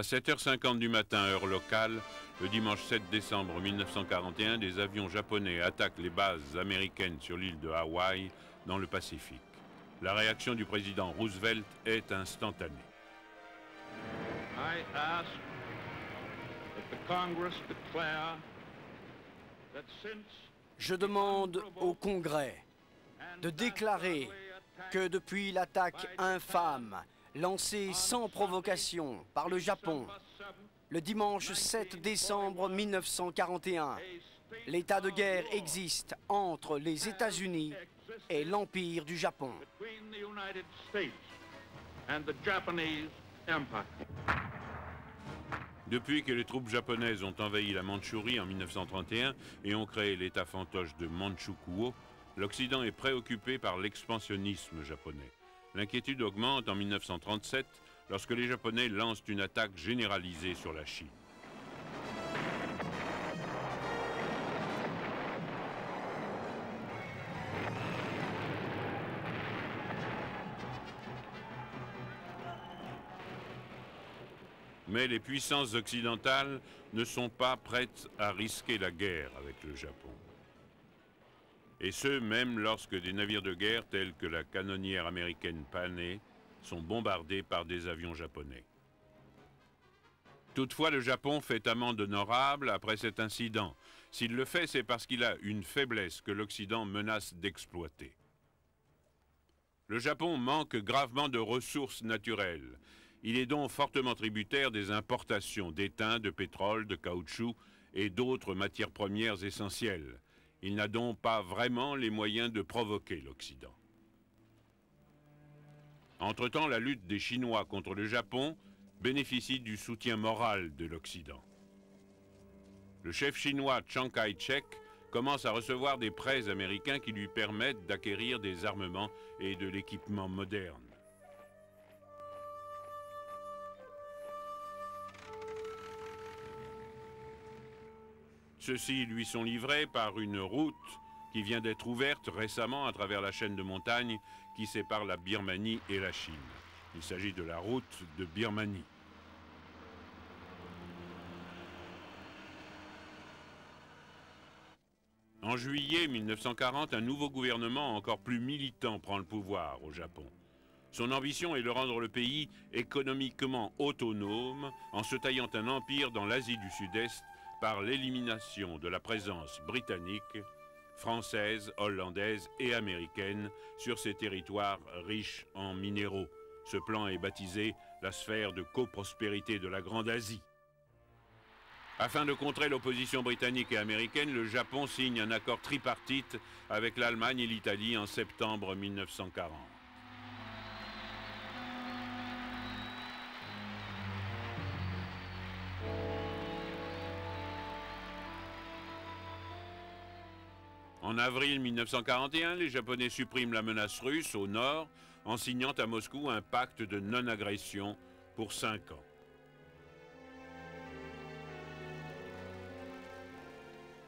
À 7h50 du matin, heure locale, le dimanche 7 décembre 1941, des avions japonais attaquent les bases américaines sur l'île de Hawaï, dans le Pacifique. La réaction du président Roosevelt est instantanée. I ask that the Congress declare that since Je demande au Congrès de déclarer que depuis l'attaque infâme lancée sans provocation par le Japon le dimanche 7 décembre 1941, l'état de guerre existe entre les États-Unis et l'Empire du Japon. between the United States and the Japanese Empire. Depuis que les troupes japonaises ont envahi la Mandchourie en 1931 et ont créé l'état fantoche de Manchukuo, l'Occident est préoccupé par l'expansionnisme japonais. L'inquiétude augmente en 1937 lorsque les Japonais lancent une attaque généralisée sur la Chine. Mais les puissances occidentales ne sont pas prêtes à risquer la guerre avec le Japon. Et ce, même lorsque des navires de guerre tels que la canonnière américaine Panay sont bombardés par des avions japonais. Toutefois, le Japon fait amende honorable après cet incident. S'il le fait, c'est parce qu'il a une faiblesse que l'Occident menace d'exploiter. Le Japon manque gravement de ressources naturelles. Il est donc fortement tributaire des importations d'étain, de pétrole, de caoutchouc et d'autres matières premières essentielles. Il n'a donc pas vraiment les moyens de provoquer l'Occident. Entre-temps, la lutte des Chinois contre le Japon bénéficie du soutien moral de l'Occident. Le chef chinois Chiang Kai-shek commence à recevoir des prêts américains qui lui permettent d'acquérir des armements et de l'équipement moderne. Ceux-ci lui sont livrés par une route qui vient d'être ouverte récemment à travers la chaîne de montagnes qui sépare la Birmanie et la Chine. Il s'agit de la route de Birmanie. En juillet 1940, un nouveau gouvernement encore plus militant prend le pouvoir au Japon. Son ambition est de rendre le pays économiquement autonome en se taillant un empire dans l'Asie du Sud-Est par l'élimination de la présence britannique, française, hollandaise et américaine sur ces territoires riches en minéraux. Ce plan est baptisé la sphère de coprospérité de la Grande Asie. Afin de contrer l'opposition britannique et américaine, le Japon signe un accord tripartite avec l'Allemagne et l'Italie en septembre 1940. En avril 1941, les Japonais suppriment la menace russe au nord en signant à Moscou un pacte de non-agression pour 5 ans.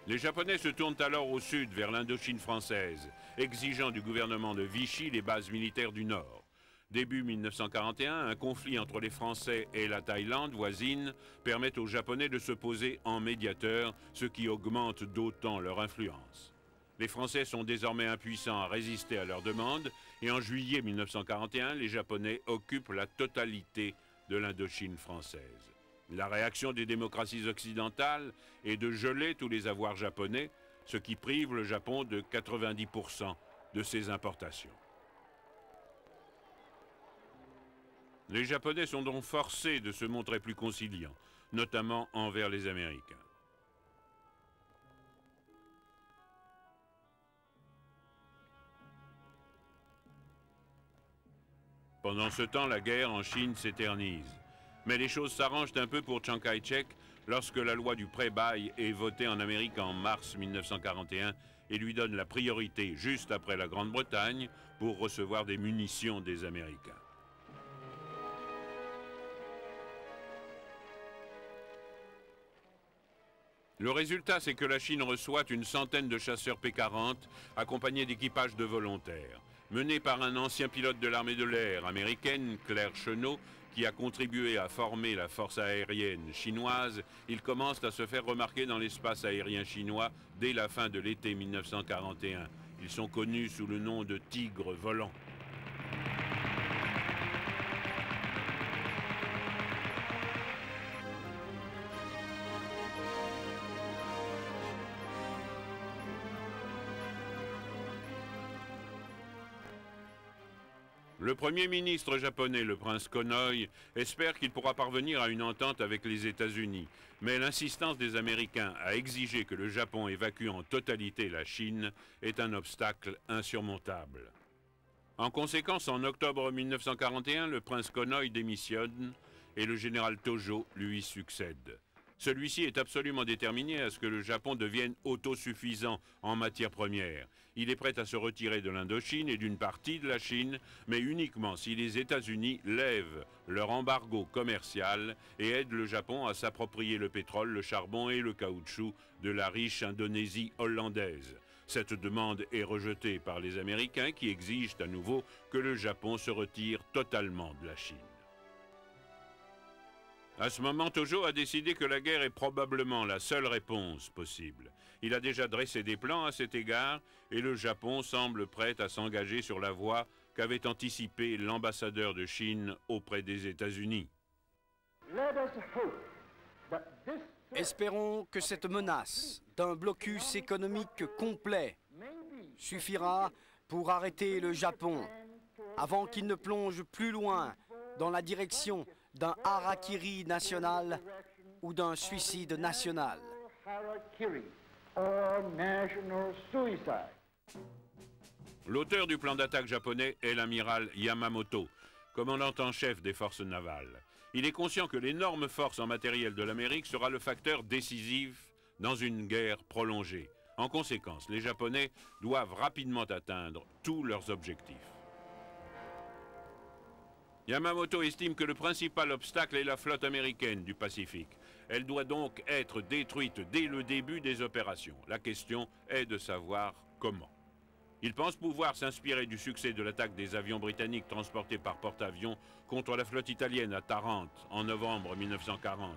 Les Japonais se tournent alors au sud vers l'Indochine française, exigeant du gouvernement de Vichy les bases militaires du nord. Début 1941, un conflit entre les Français et la Thaïlande voisine permet aux Japonais de se poser en médiateur, ce qui augmente d'autant leur influence. Les Français sont désormais impuissants à résister à leurs demandes et en juillet 1941, les Japonais occupent la totalité de l'Indochine française. La réaction des démocraties occidentales est de geler tous les avoirs japonais, ce qui prive le Japon de 90% de ses importations. Les Japonais sont donc forcés de se montrer plus conciliants, notamment envers les Américains. Pendant ce temps, la guerre en Chine s'éternise. Mais les choses s'arrangent un peu pour Chiang Kai-shek lorsque la loi du pré-bail est votée en Amérique en mars 1941 et lui donne la priorité juste après la Grande-Bretagne pour recevoir des munitions des Américains. Le résultat, c'est que la Chine reçoit une centaine de chasseurs P-40 accompagnés d'équipages de volontaires. Menés par un ancien pilote de l'armée de l'air américaine, Claire Chennault, qui a contribué à former la force aérienne chinoise, ils commencent à se faire remarquer dans l'espace aérien chinois dès la fin de l'été 1941. Ils sont connus sous le nom de Tigres volants. Le Premier ministre japonais, le prince Konoye, espère qu'il pourra parvenir à une entente avec les États-Unis. Mais l'insistance des Américains à exiger que le Japon évacue en totalité la Chine est un obstacle insurmontable. En conséquence, en octobre 1941, le prince Konoye démissionne et le général Tojo lui succède. Celui-ci est absolument déterminé à ce que le Japon devienne autosuffisant en matières premières. Il est prêt à se retirer de l'Indochine et d'une partie de la Chine, mais uniquement si les États-Unis lèvent leur embargo commercial et aident le Japon à s'approprier le pétrole, le charbon et le caoutchouc de la riche Indonésie hollandaise. Cette demande est rejetée par les Américains qui exigent à nouveau que le Japon se retire totalement de la Chine. À ce moment, Tojo a décidé que la guerre est probablement la seule réponse possible. Il a déjà dressé des plans à cet égard et le Japon semble prêt à s'engager sur la voie qu'avait anticipée l'ambassadeur de Chine auprès des États-Unis. Espérons que cette menace d'un blocus économique complet suffira pour arrêter le Japon avant qu'il ne plonge plus loin dans la direction d'un harakiri national ou d'un suicide national. L'auteur du plan d'attaque japonais est l'amiral Yamamoto, commandant en chef des forces navales. Il est conscient que l'énorme force en matériel de l'Amérique sera le facteur décisif dans une guerre prolongée. En conséquence, les Japonais doivent rapidement atteindre tous leurs objectifs. Yamamoto estime que le principal obstacle est la flotte américaine du Pacifique. Elle doit donc être détruite dès le début des opérations. La question est de savoir comment. Il pense pouvoir s'inspirer du succès de l'attaque des avions britanniques transportés par porte-avions contre la flotte italienne à Tarente en novembre 1940.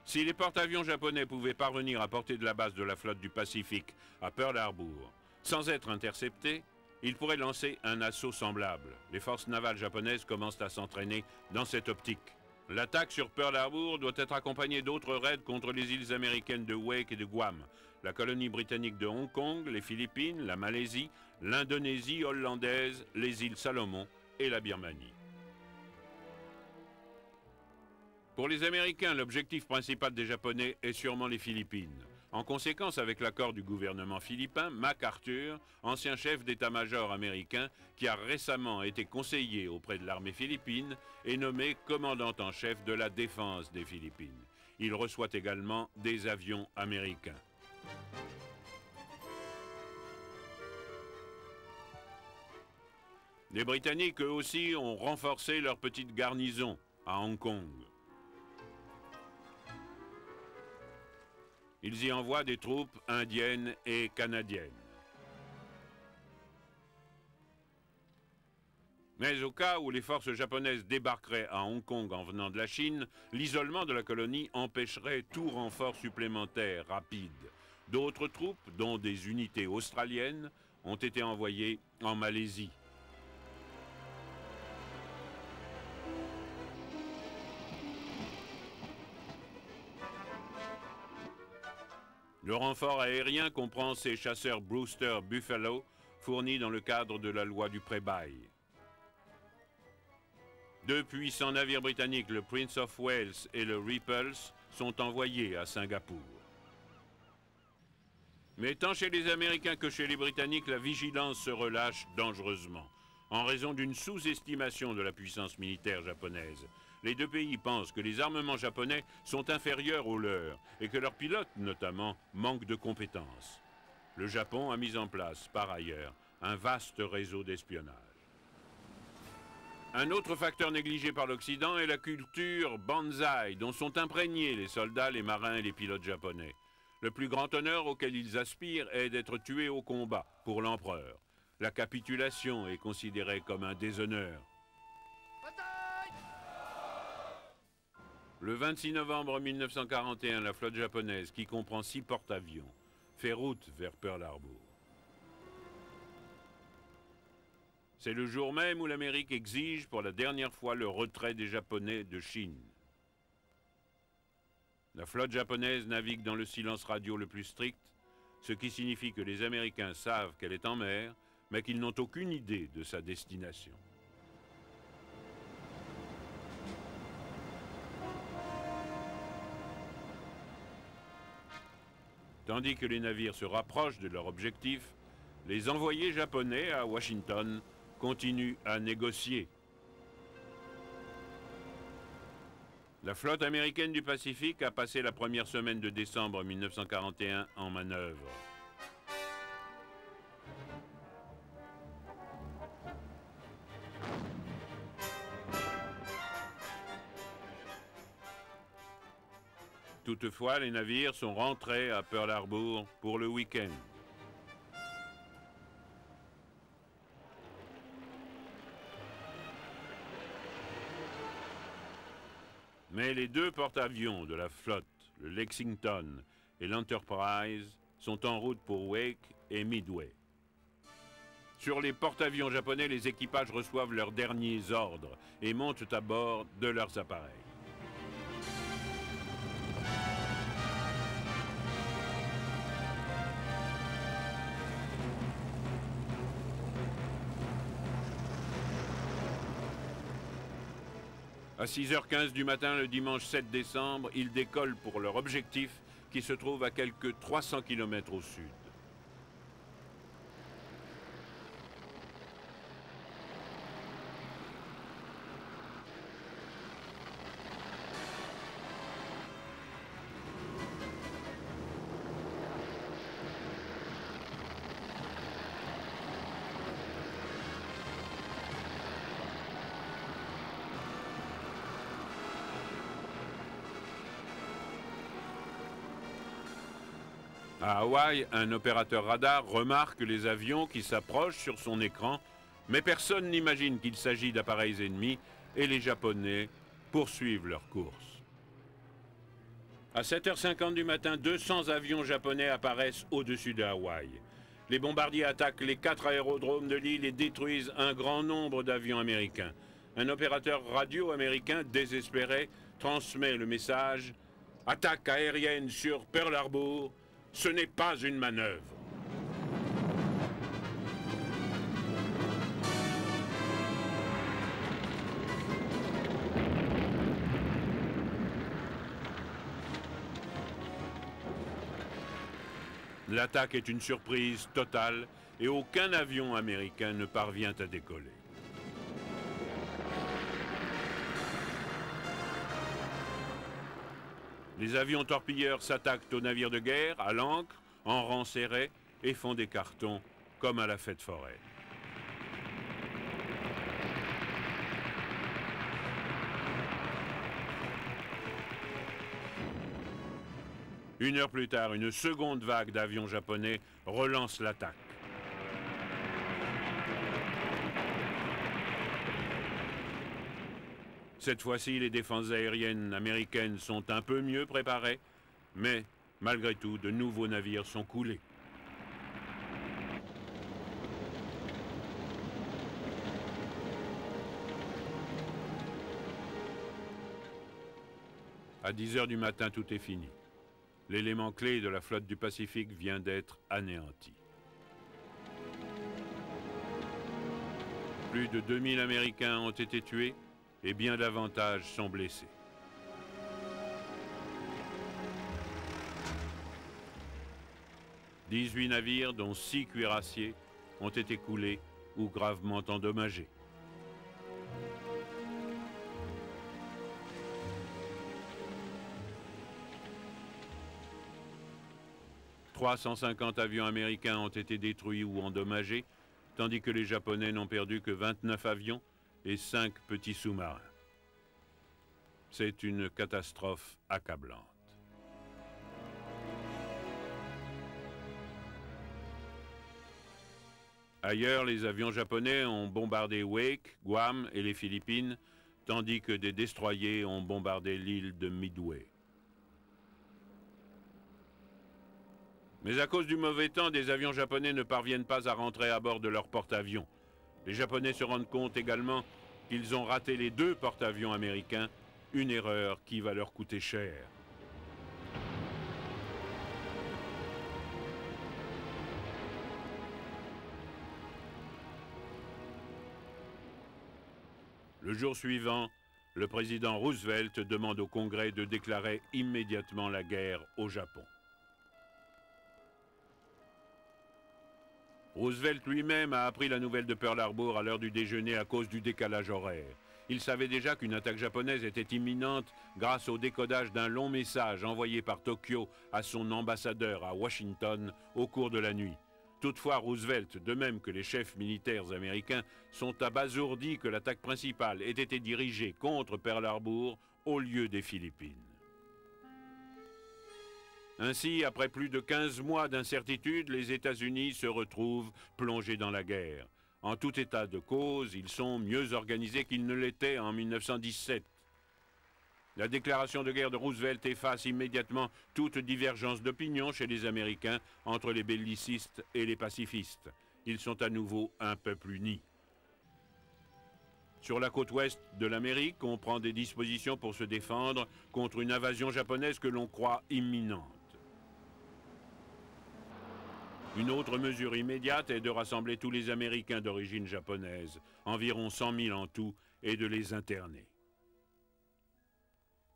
Si les porte-avions japonais pouvaient parvenir à portée de la base de la flotte du Pacifique à Pearl Harbor sans être interceptés, il pourrait lancer un assaut semblable. Les forces navales japonaises commencent à s'entraîner dans cette optique. L'attaque sur Pearl Harbor doit être accompagnée d'autres raids contre les îles américaines de Wake et de Guam, la colonie britannique de Hong Kong, les Philippines, la Malaisie, l'Indonésie hollandaise, les îles Salomon et la Birmanie. Pour les Américains, l'objectif principal des Japonais est sûrement les Philippines. En conséquence, avec l'accord du gouvernement philippin, MacArthur, ancien chef d'état-major américain qui a récemment été conseiller auprès de l'armée philippine, est nommé commandant en chef de la défense des Philippines. Il reçoit également des avions américains. Les Britanniques, eux aussi, ont renforcé leur petite garnison à Hong Kong. Ils y envoient des troupes indiennes et canadiennes. Mais au cas où les forces japonaises débarqueraient à Hong Kong en venant de la Chine, l'isolement de la colonie empêcherait tout renfort supplémentaire rapide. D'autres troupes, dont des unités australiennes, ont été envoyées en Malaisie. Le renfort aérien comprend ces chasseurs Brewster Buffalo, fournis dans le cadre de la loi du pré-bail. Deux puissants navires britanniques, le Prince of Wales et le Repulse, sont envoyés à Singapour. Mais tant chez les Américains que chez les Britanniques, la vigilance se relâche dangereusement, en raison d'une sous-estimation de la puissance militaire japonaise. Les deux pays pensent que les armements japonais sont inférieurs aux leurs et que leurs pilotes, notamment, manquent de compétences. Le Japon a mis en place, par ailleurs, un vaste réseau d'espionnage. Un autre facteur négligé par l'Occident est la culture banzai, dont sont imprégnés les soldats, les marins et les pilotes japonais. Le plus grand honneur auquel ils aspirent est d'être tués au combat pour l'empereur. La capitulation est considérée comme un déshonneur. Le 26 novembre 1941, la flotte japonaise, qui comprend 6 porte-avions, fait route vers Pearl Harbor. C'est le jour même où l'Amérique exige pour la dernière fois le retrait des Japonais de Chine. La flotte japonaise navigue dans le silence radio le plus strict, ce qui signifie que les Américains savent qu'elle est en mer, mais qu'ils n'ont aucune idée de sa destination. Tandis que les navires se rapprochent de leur objectif, les envoyés japonais à Washington continuent à négocier. La flotte américaine du Pacifique a passé la première semaine de décembre 1941 en manœuvre. Toutefois, les navires sont rentrés à Pearl Harbor pour le week-end. Mais les 2 porte-avions de la flotte, le Lexington et l'Enterprise, sont en route pour Wake et Midway. Sur les porte-avions japonais, les équipages reçoivent leurs derniers ordres et montent à bord de leurs appareils. À 6h15 du matin, le dimanche 7 décembre, ils décollent pour leur objectif qui se trouve à quelques 300 km au sud. À Hawaï, un opérateur radar remarque les avions qui s'approchent sur son écran, mais personne n'imagine qu'il s'agit d'appareils ennemis et les Japonais poursuivent leur course. À 7h50 du matin, 200 avions japonais apparaissent au-dessus de Hawaï. Les bombardiers attaquent les 4 aérodromes de l'île et détruisent un grand nombre d'avions américains. Un opérateur radio américain désespéré transmet le message « Attaque aérienne sur Pearl Harbor ». Ce n'est pas une manœuvre. L'attaque est une surprise totale et aucun avion américain ne parvient à décoller. Les avions torpilleurs s'attaquent aux navires de guerre, à l'ancre, en rang serré, et font des cartons comme à la fête foraine. Une heure plus tard, une seconde vague d'avions japonais relance l'attaque. Cette fois-ci, les défenses aériennes américaines sont un peu mieux préparées, mais malgré tout, de nouveaux navires sont coulés. À 10h du matin, tout est fini. L'élément clé de la flotte du Pacifique vient d'être anéanti. Plus de 2000 Américains ont été tués et bien davantage sont blessés. « 18 navires, dont 6 cuirassiers, ont été coulés ou gravement endommagés. « 350 avions américains ont été détruits ou endommagés, tandis que les Japonais n'ont perdu que 29 avions et 5 petits sous-marins. C'est une catastrophe accablante. Ailleurs, les avions japonais ont bombardé Wake, Guam et les Philippines, tandis que des destroyers ont bombardé l'île de Midway. Mais à cause du mauvais temps, des avions japonais ne parviennent pas à rentrer à bord de leur porte-avions. Les Japonais se rendent compte également qu'ils ont raté les 2 porte-avions américains, une erreur qui va leur coûter cher. Le jour suivant, le président Roosevelt demande au Congrès de déclarer immédiatement la guerre au Japon. Roosevelt lui-même a appris la nouvelle de Pearl Harbor à l'heure du déjeuner à cause du décalage horaire. Il savait déjà qu'une attaque japonaise était imminente grâce au décodage d'un long message envoyé par Tokyo à son ambassadeur à Washington au cours de la nuit. Toutefois, Roosevelt, de même que les chefs militaires américains, sont abasourdis que l'attaque principale ait été dirigée contre Pearl Harbor au lieu des Philippines. Ainsi, après plus de 15 mois d'incertitude, les États-Unis se retrouvent plongés dans la guerre. En tout état de cause, ils sont mieux organisés qu'ils ne l'étaient en 1917. La déclaration de guerre de Roosevelt efface immédiatement toute divergence d'opinion chez les Américains entre les bellicistes et les pacifistes. Ils sont à nouveau un peuple uni. Sur la côte ouest de l'Amérique, on prend des dispositions pour se défendre contre une invasion japonaise que l'on croit imminente. Une autre mesure immédiate est de rassembler tous les Américains d'origine japonaise, environ 100 000 en tout, et de les interner.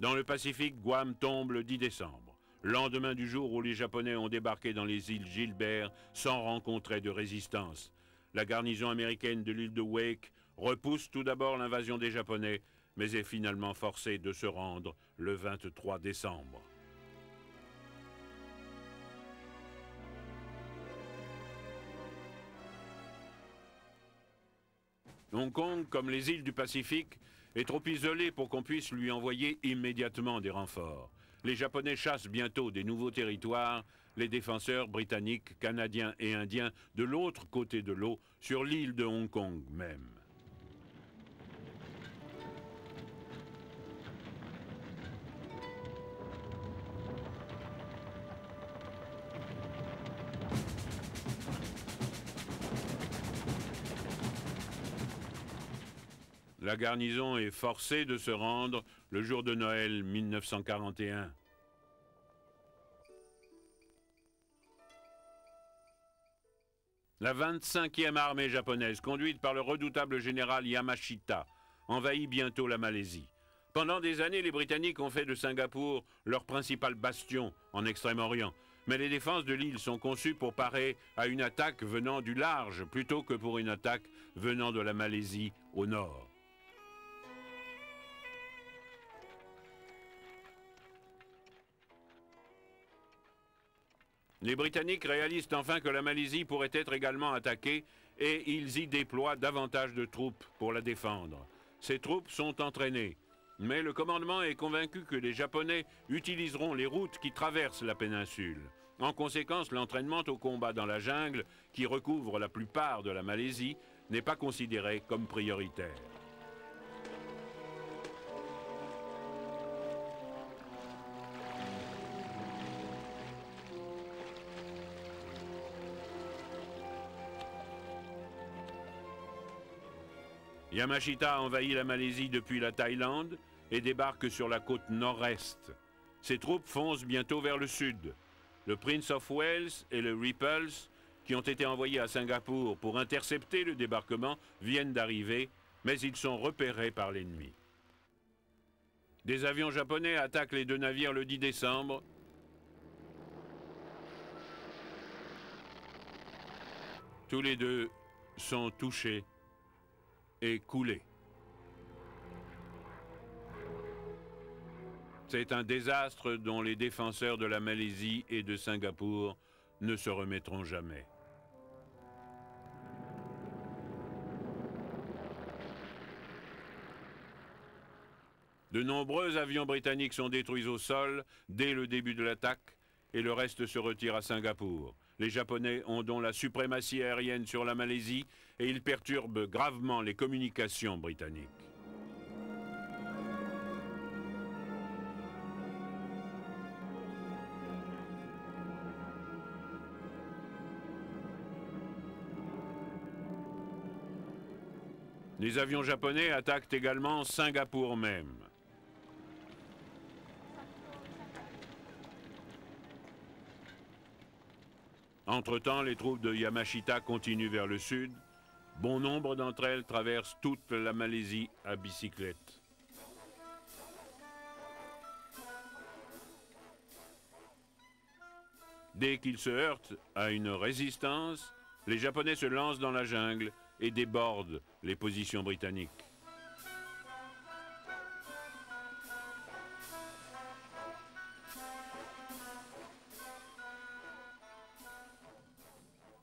Dans le Pacifique, Guam tombe le 10 décembre, lendemain du jour où les Japonais ont débarqué dans les îles Gilbert sans rencontrer de résistance. La garnison américaine de l'île de Wake repousse tout d'abord l'invasion des Japonais, mais est finalement forcée de se rendre le 23 décembre. Hong Kong, comme les îles du Pacifique, est trop isolé pour qu'on puisse lui envoyer immédiatement des renforts. Les Japonais chassent bientôt des nouveaux territoires, les défenseurs britanniques, canadiens et indiens de l'autre côté de l'eau, sur l'île de Hong Kong même. La garnison est forcée de se rendre le jour de Noël 1941. La 25e armée japonaise, conduite par le redoutable général Yamashita, envahit bientôt la Malaisie. Pendant des années, les Britanniques ont fait de Singapour leur principal bastion en Extrême-Orient. Mais les défenses de l'île sont conçues pour parer à une attaque venant du large plutôt que pour une attaque venant de la Malaisie au nord. Les Britanniques réalisent enfin que la Malaisie pourrait être également attaquée et ils y déploient davantage de troupes pour la défendre. Ces troupes sont entraînées, mais le commandement est convaincu que les Japonais utiliseront les routes qui traversent la péninsule. En conséquence, l'entraînement au combat dans la jungle, qui recouvre la plupart de la Malaisie, n'est pas considéré comme prioritaire. Yamashita envahit la Malaisie depuis la Thaïlande et débarque sur la côte nord-est. Ses troupes foncent bientôt vers le sud. Le Prince of Wales et le Repulse, qui ont été envoyés à Singapour pour intercepter le débarquement, viennent d'arriver, mais ils sont repérés par l'ennemi. Des avions japonais attaquent les 2 navires le 10 décembre. Tous les 2 sont touchés et coulés. C'est un désastre dont les défenseurs de la Malaisie et de Singapour ne se remettront jamais. De nombreux avions britanniques sont détruits au sol dès le début de l'attaque et le reste se retire à Singapour. Les Japonais ont donc la suprématie aérienne sur la Malaisie et ils perturbent gravement les communications britanniques. Les avions japonais attaquent également Singapour même. Entre-temps, les troupes de Yamashita continuent vers le sud. Bon nombre d'entre elles traversent toute la Malaisie à bicyclette. Dès qu'ils se heurtent à une résistance, les Japonais se lancent dans la jungle et débordent les positions britanniques.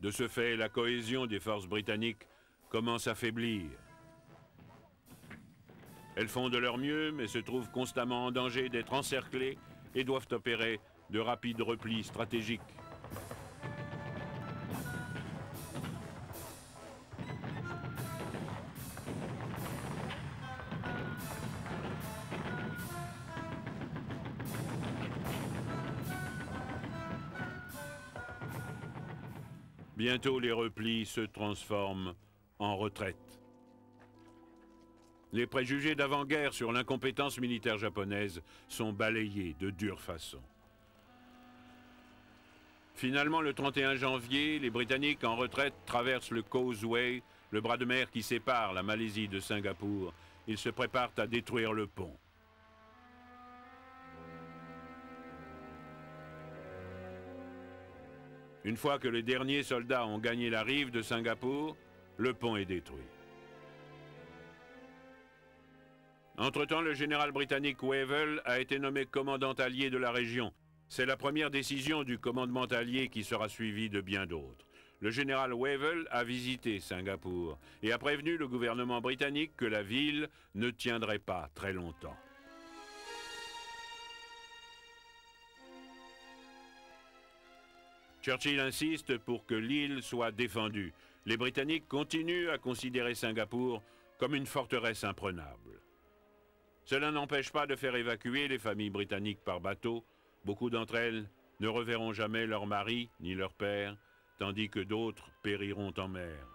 De ce fait, la cohésion des forces britanniques commence à faiblir. Elles font de leur mieux, mais se trouvent constamment en danger d'être encerclées et doivent opérer de rapides replis stratégiques. Bientôt, les replis se transforment en retraite. Les préjugés d'avant-guerre sur l'incompétence militaire japonaise sont balayés de dure façon. Finalement, le 31 janvier, les Britanniques en retraite traversent le Causeway, le bras de mer qui sépare la Malaisie de Singapour. Ils se préparent à détruire le pont. Une fois que les derniers soldats ont gagné la rive de Singapour, le pont est détruit. Entre-temps, le général britannique Wavell a été nommé commandant allié de la région. C'est la première décision du commandement allié qui sera suivie de bien d'autres. Le général Wavell a visité Singapour et a prévenu le gouvernement britannique que la ville ne tiendrait pas très longtemps. Churchill insiste pour que l'île soit défendue. Les Britanniques continuent à considérer Singapour comme une forteresse imprenable. Cela n'empêche pas de faire évacuer les familles britanniques par bateau. Beaucoup d'entre elles ne reverront jamais leur mari ni leur père, tandis que d'autres périront en mer.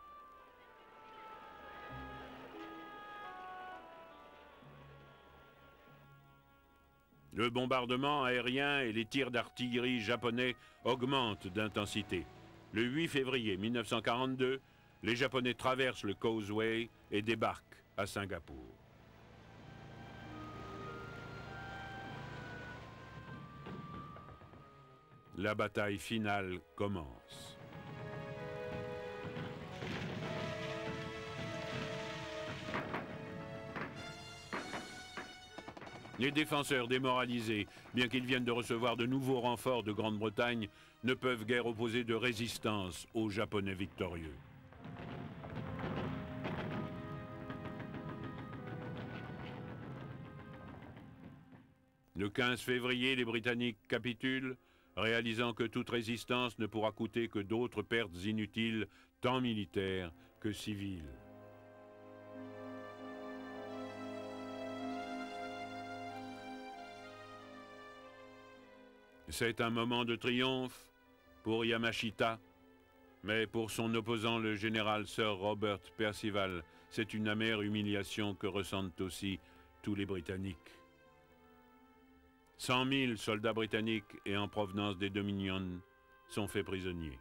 Le bombardement aérien et les tirs d'artillerie japonais augmentent d'intensité. Le 8 février 1942, les Japonais traversent le Causeway et débarquent à Singapour. La bataille finale commence. Les défenseurs démoralisés, bien qu'ils viennent de recevoir de nouveaux renforts de Grande-Bretagne, ne peuvent guère opposer de résistance aux Japonais victorieux. Le 15 février, les Britanniques capitulent, réalisant que toute résistance ne pourra coûter que d'autres pertes inutiles, tant militaires que civiles. C'est un moment de triomphe pour Yamashita, mais pour son opposant, le général Sir Robert Percival, c'est une amère humiliation que ressentent aussi tous les Britanniques. 100 000 soldats britanniques et en provenance des Dominions sont faits prisonniers.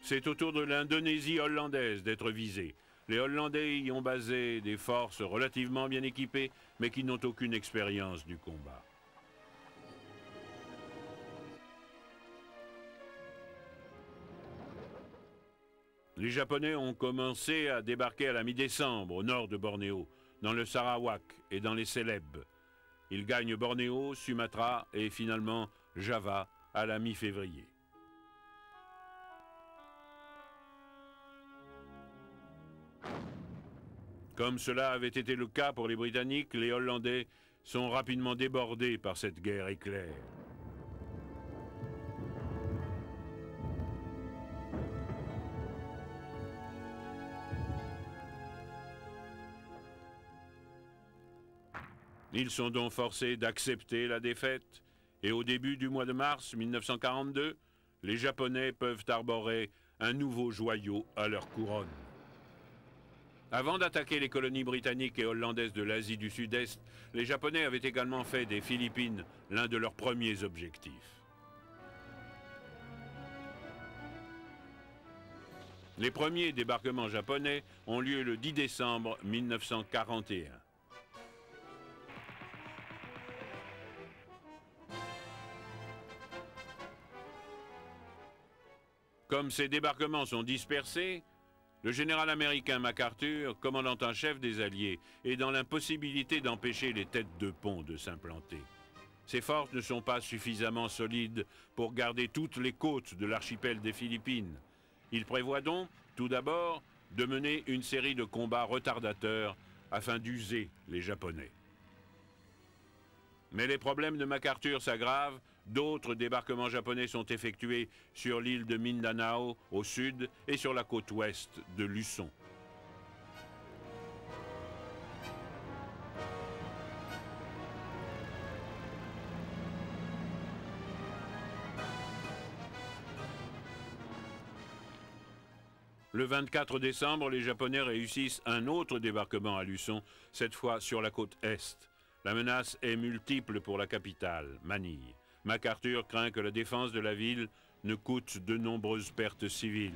C'est au tour de l'Indonésie hollandaise d'être visée. Les Hollandais y ont basé des forces relativement bien équipées, mais qui n'ont aucune expérience du combat. Les Japonais ont commencé à débarquer à la mi-décembre au nord de Bornéo, dans le Sarawak et dans les Célèbes. Ils gagnent Bornéo, Sumatra et finalement Java à la mi-février. Comme cela avait été le cas pour les Britanniques, les Hollandais sont rapidement débordés par cette guerre éclair. Ils sont donc forcés d'accepter la défaite et au début du mois de mars 1942, les Japonais peuvent arborer un nouveau joyau à leur couronne. Avant d'attaquer les colonies britanniques et hollandaises de l'Asie du Sud-Est, les Japonais avaient également fait des Philippines l'un de leurs premiers objectifs. Les premiers débarquements japonais ont lieu le 10 décembre 1941. Comme ces débarquements sont dispersés, le général américain MacArthur, commandant en chef des Alliés, est dans l'impossibilité d'empêcher les têtes de pont de s'implanter. Ses forces ne sont pas suffisamment solides pour garder toutes les côtes de l'archipel des Philippines. Il prévoit donc, tout d'abord, de mener une série de combats retardateurs afin d'user les Japonais. Mais les problèmes de MacArthur s'aggravent. D'autres débarquements japonais sont effectués sur l'île de Mindanao au sud et sur la côte ouest de Luçon. Le 24 décembre, les Japonais réussissent un autre débarquement à Luçon, cette fois sur la côte est. La menace est multiple pour la capitale, Manille. MacArthur craint que la défense de la ville ne coûte de nombreuses pertes civiles.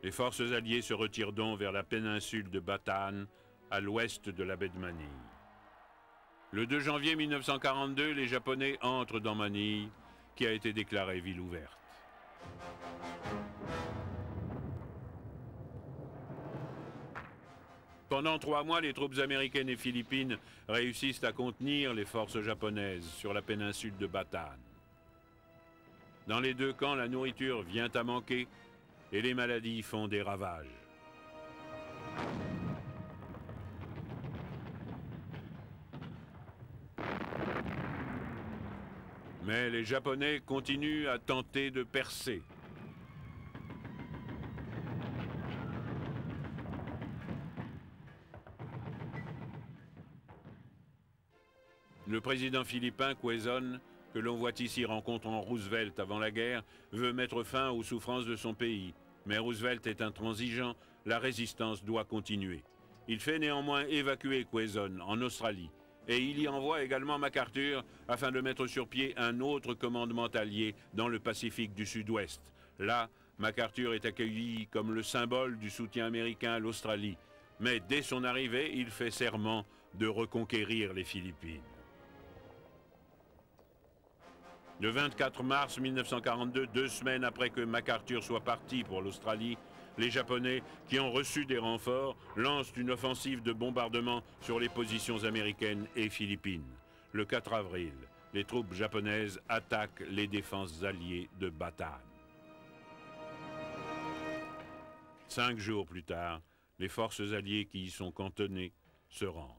Les forces alliées se retirent donc vers la péninsule de Bataan, à l'ouest de la baie de Manille. Le 2 janvier 1942, les Japonais entrent dans Manille, qui a été déclarée ville ouverte. Pendant 3 mois, les troupes américaines et philippines réussissent à contenir les forces japonaises sur la péninsule de Bataan. Dans les deux camps, la nourriture vient à manquer et les maladies font des ravages. Mais les Japonais continuent à tenter de percer. Le président philippin Quezon, que l'on voit ici rencontrant Roosevelt avant la guerre, veut mettre fin aux souffrances de son pays. Mais Roosevelt est intransigeant, la résistance doit continuer. Il fait néanmoins évacuer Quezon en Australie. Et il y envoie également MacArthur afin de mettre sur pied un autre commandement allié dans le Pacifique du Sud-Ouest. Là, MacArthur est accueilli comme le symbole du soutien américain à l'Australie. Mais dès son arrivée, il fait serment de reconquérir les Philippines. Le 24 mars 1942, 2 semaines après que MacArthur soit parti pour l'Australie, les Japonais, qui ont reçu des renforts, lancent une offensive de bombardement sur les positions américaines et philippines. Le 4 avril, les troupes japonaises attaquent les défenses alliées de Bataan. 5 jours plus tard, les forces alliées qui y sont cantonnées se rendent.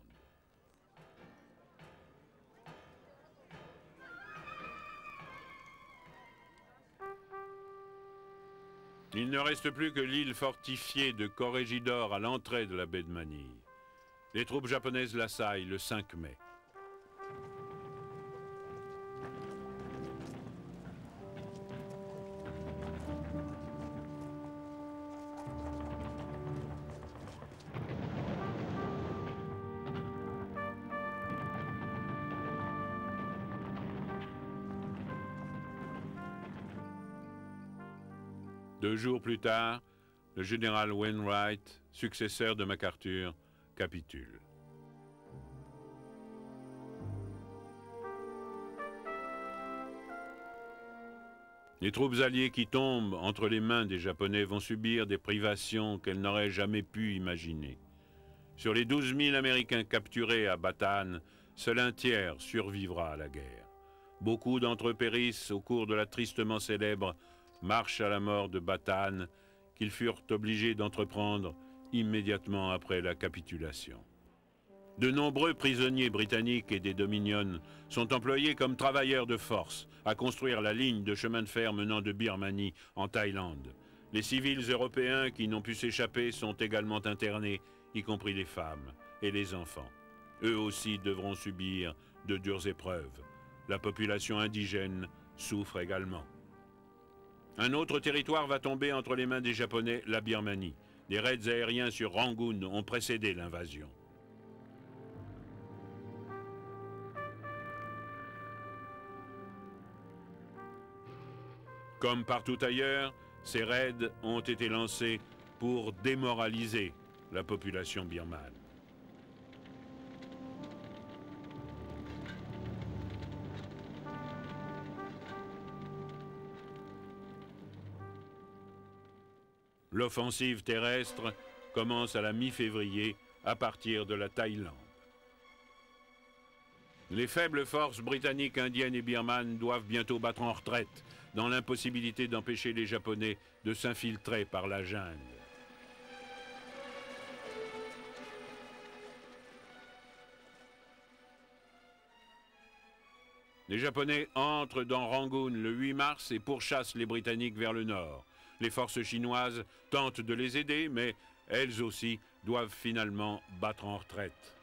Il ne reste plus que l'île fortifiée de Corregidor à l'entrée de la baie de Manille. Les troupes japonaises l'assaillent le 5 mai. Deux jours plus tard, le général Wainwright, successeur de MacArthur, capitule. Les troupes alliées qui tombent entre les mains des Japonais vont subir des privations qu'elles n'auraient jamais pu imaginer. Sur les 12 000 Américains capturés à Bataan, seul un tiers survivra à la guerre. Beaucoup d'entre eux périssent au cours de la tristement célèbre marche à la mort de Bataan, qu'ils furent obligés d'entreprendre immédiatement après la capitulation. De nombreux prisonniers britanniques et des Dominions sont employés comme travailleurs de force à construire la ligne de chemin de fer menant de Birmanie en Thaïlande. Les civils européens qui n'ont pu s'échapper sont également internés. y compris les femmes et les enfants. Eux aussi devront subir de dures épreuves. La population indigène souffre également. Un autre territoire va tomber entre les mains des Japonais, la Birmanie. Des raids aériens sur Rangoon ont précédé l'invasion. Comme partout ailleurs, ces raids ont été lancés pour démoraliser la population birmane. L'offensive terrestre commence à la mi-février à partir de la Thaïlande. Les faibles forces britanniques, indiennes et birmanes doivent bientôt battre en retraite dans l'impossibilité d'empêcher les Japonais de s'infiltrer par la jungle. Les Japonais entrent dans Rangoon le 8 mars et pourchassent les Britanniques vers le nord. Les forces chinoises tentent de les aider, mais elles aussi doivent finalement battre en retraite.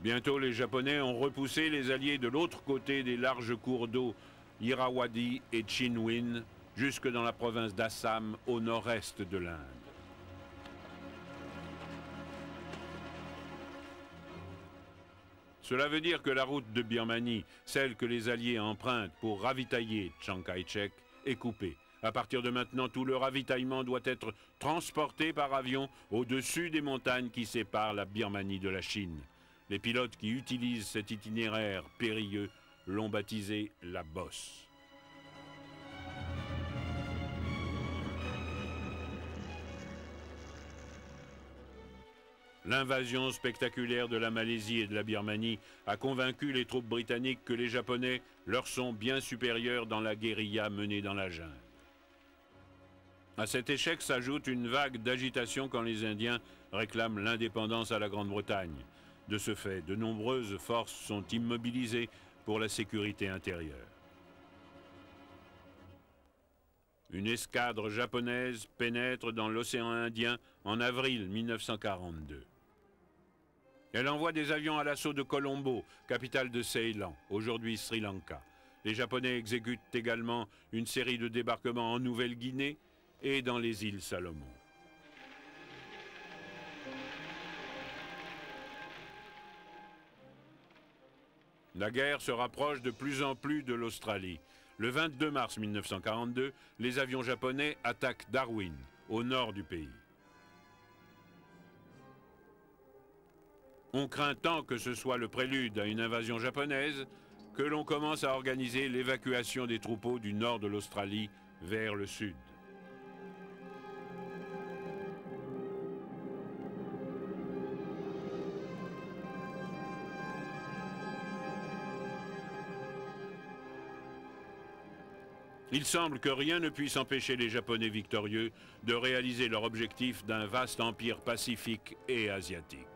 Bientôt, les Japonais ont repoussé les Alliés de l'autre côté des larges cours d'eau Irrawaddy et Chinwin, jusque dans la province d'Assam, au nord-est de l'Inde. Cela veut dire que la route de Birmanie, celle que les Alliés empruntent pour ravitailler Chiang Kai-shek, est coupée. À partir de maintenant, tout le ravitaillement doit être transporté par avion au-dessus des montagnes qui séparent la Birmanie de la Chine. Les pilotes qui utilisent cet itinéraire périlleux l'ont baptisé la Bosse. L'invasion spectaculaire de la Malaisie et de la Birmanie a convaincu les troupes britanniques que les Japonais leur sont bien supérieurs dans la guérilla menée dans la jungle. À cet échec s'ajoute une vague d'agitation quand les Indiens réclament l'indépendance à la Grande-Bretagne. De ce fait, de nombreuses forces sont immobilisées pour la sécurité intérieure. Une escadre japonaise pénètre dans l'océan Indien en avril 1942. Elle envoie des avions à l'assaut de Colombo, capitale de Ceylan, aujourd'hui Sri Lanka. Les Japonais exécutent également une série de débarquements en Nouvelle-Guinée et dans les îles Salomon. La guerre se rapproche de plus en plus de l'Australie. Le 22 mars 1942, les avions japonais attaquent Darwin, au nord du pays. On craint tant que ce soit le prélude à une invasion japonaise que l'on commence à organiser l'évacuation des troupeaux du nord de l'Australie vers le sud. Il semble que rien ne puisse empêcher les Japonais victorieux de réaliser leur objectif d'un vaste empire pacifique et asiatique.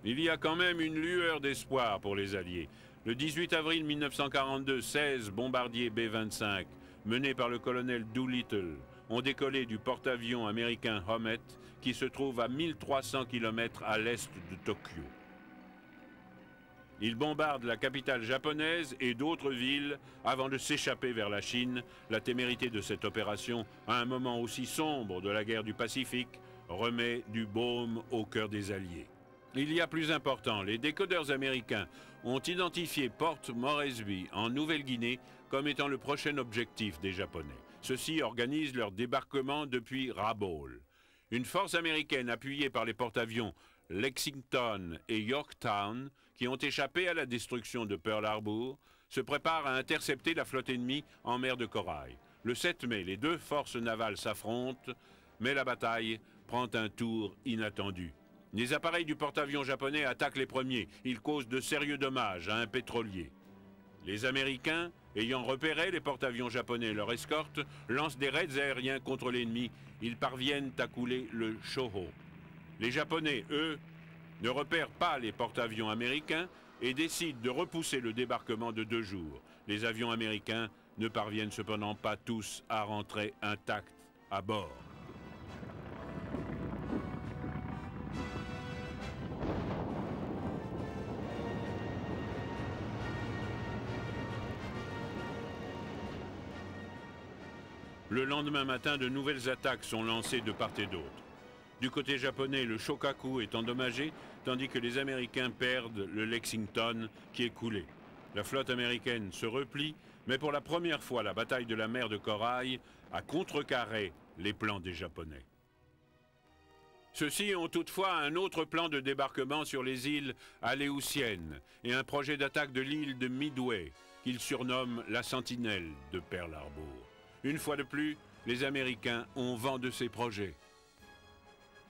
Il y a quand même une lueur d'espoir pour les Alliés. Le 18 avril 1942, 16 bombardiers B-25, menés par le colonel Doolittle, ont décollé du porte-avions américain Homet, qui se trouve à 1300 km à l'est de Tokyo. Ils bombardent la capitale japonaise et d'autres villes avant de s'échapper vers la Chine. La témérité de cette opération, à un moment aussi sombre de la guerre du Pacifique, remet du baume au cœur des Alliés. Il y a plus important, les décodeurs américains ont identifié Port Moresby en Nouvelle-Guinée comme étant le prochain objectif des Japonais. Ceux-ci organisent leur débarquement depuis Rabaul. Une force américaine appuyée par les porte-avions Lexington et Yorktown, qui ont échappé à la destruction de Pearl Harbor, se prépare à intercepter la flotte ennemie en mer de Corail. Le 7 mai, les deux forces navales s'affrontent, mais la bataille prend un tour inattendu. Les appareils du porte-avions japonais attaquent les premiers. Ils causent de sérieux dommages à un pétrolier. Les Américains, ayant repéré les porte-avions japonais et leur escorte, lancent des raids aériens contre l'ennemi. Ils parviennent à couler le Shoho. Les Japonais, eux, ne repèrent pas les porte-avions américains et décident de repousser le débarquement de 2 jours. Les avions américains ne parviennent cependant pas tous à rentrer intacts à bord. Le lendemain matin, de nouvelles attaques sont lancées de part et d'autre. Du côté japonais, le Shokaku est endommagé, tandis que les Américains perdent le Lexington qui est coulé. La flotte américaine se replie, mais pour la première fois, la bataille de la mer de Corail a contrecarré les plans des Japonais. Ceux-ci ont toutefois un autre plan de débarquement sur les îles Aléoutiennes et un projet d'attaque de l'île de Midway, qu'ils surnomment la Sentinelle de Pearl Harbor. Une fois de plus, les Américains ont vent de ces projets.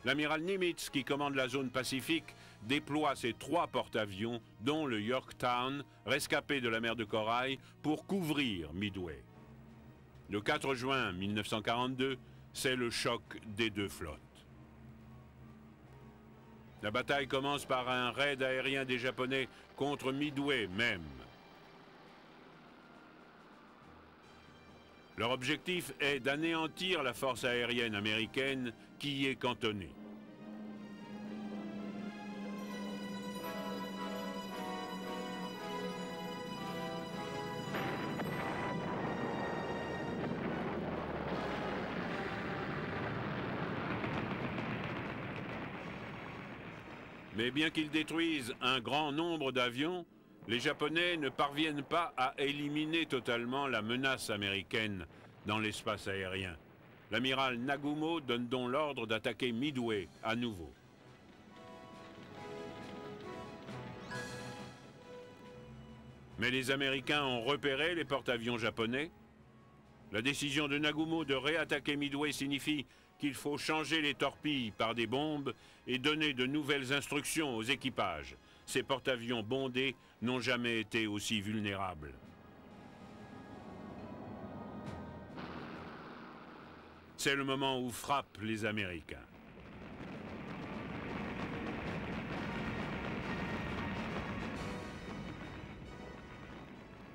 L'amiral Nimitz, qui commande la zone Pacifique, déploie ses 3 porte-avions, dont le Yorktown, rescapé de la mer de Corail, pour couvrir Midway. Le 4 juin 1942, c'est le choc des 2 flottes. La bataille commence par un raid aérien des Japonais contre Midway même. Leur objectif est d'anéantir la force aérienne américaine qui y est cantonnée. Mais bien qu'ils détruisent un grand nombre d'avions, les Japonais ne parviennent pas à éliminer totalement la menace américaine dans l'espace aérien. L'amiral Nagumo donne donc l'ordre d'attaquer Midway à nouveau. Mais les Américains ont repéré les porte-avions japonais. La décision de Nagumo de réattaquer Midway signifie qu'il faut changer les torpilles par des bombes et donner de nouvelles instructions aux équipages. Ces porte-avions bondés n'ont jamais été aussi vulnérables. C'est le moment où frappent les Américains.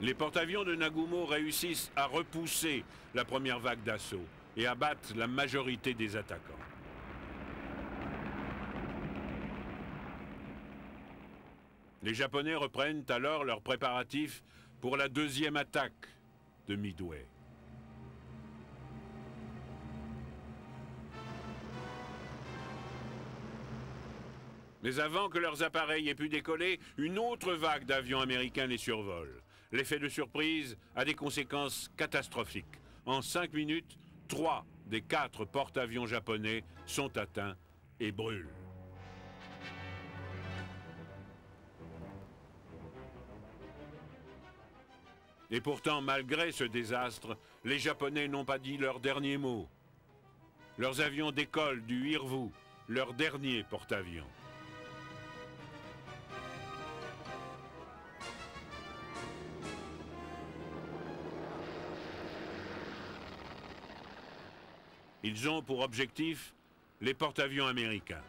Les porte-avions de Nagumo réussissent à repousser la première vague d'assaut et abattent la majorité des attaquants. Les Japonais reprennent alors leurs préparatifs pour la deuxième attaque de Midway. Mais avant que leurs appareils aient pu décoller, une autre vague d'avions américains les survole. L'effet de surprise a des conséquences catastrophiques. En 5 minutes, 3 des 4 porte-avions japonais sont atteints et brûlent. Et pourtant, malgré ce désastre, les Japonais n'ont pas dit leur dernier mot. Leurs avions décollent du Hirvu, leur dernier porte-avions. Ils ont pour objectif les porte-avions américains.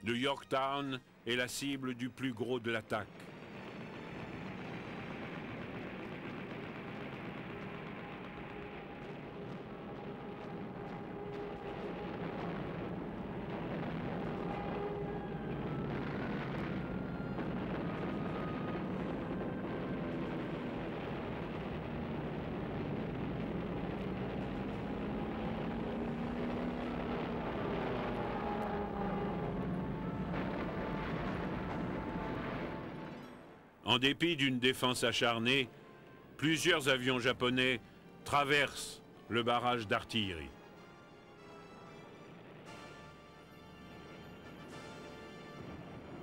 Le Yorktown est la cible du plus gros de l'attaque. En dépit d'une défense acharnée, plusieurs avions japonais traversent le barrage d'artillerie.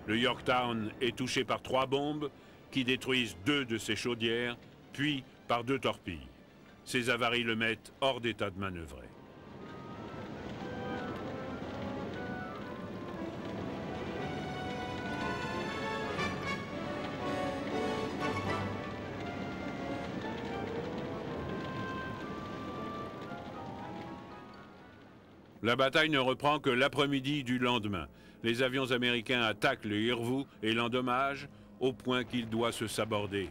Le Yorktown est touché par 3 bombes qui détruisent 2 de ses chaudières, puis par 2 torpilles. Ces avaries le mettent hors d'état de manœuvrer. La bataille ne reprend que l'après-midi du lendemain. Les avions américains attaquent le Irvu et l'endommagent au point qu'il doit se saborder.